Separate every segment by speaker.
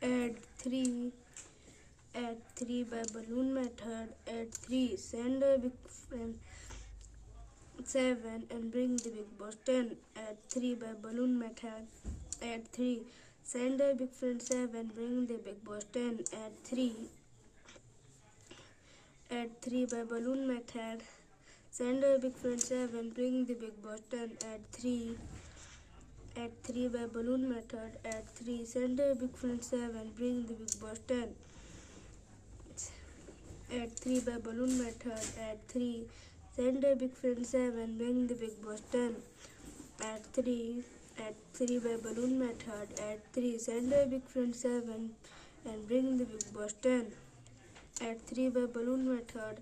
Speaker 1: Add 3. Add 3 by balloon method. Add 3. Send a big friend 7 and bring the big boss 10. Add 3 by balloon method. Add 3. Send a big friend 7. Bring the big boss 10. Add 3. Add 3 by balloon method. Send a big friend 7. Bring the big boss 10. Add 3. Add 3 by balloon method. Add 3. Send a big friend 7. Bring the big boss 10. Add 3 by balloon method. Add 3. Send a big friend 7. Bring the big boss 10. Add 3. Add 3 by balloon method. Add 3. Send a big friend 7 and bring the big boss 10. Add 3 by balloon method.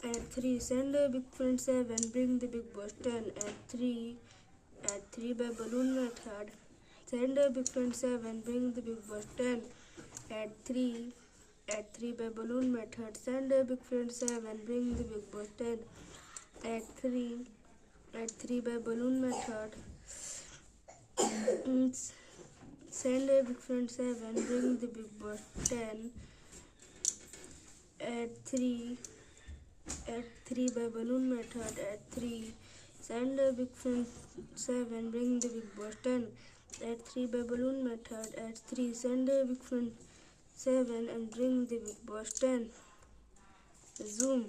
Speaker 1: Add 3. Send a big friend 7. Bring the big boss 10. Add 3. Add 3 by balloon method. Send a big friend 7. Bring the big boss 10. Add 3. Add 3 by balloon method. Send a big friend 7. Bring the big boss 10. Add 3. Add 3 by balloon method. Send a big friend 7. Bring the big boss 10. Add 3. Add 3 by balloon method. Add 3. Send a big friend 7. Bring the big boss 10. Add 3 by balloon method. Add 3. Send a big friend 7 and bring the big boss 10. Zoom.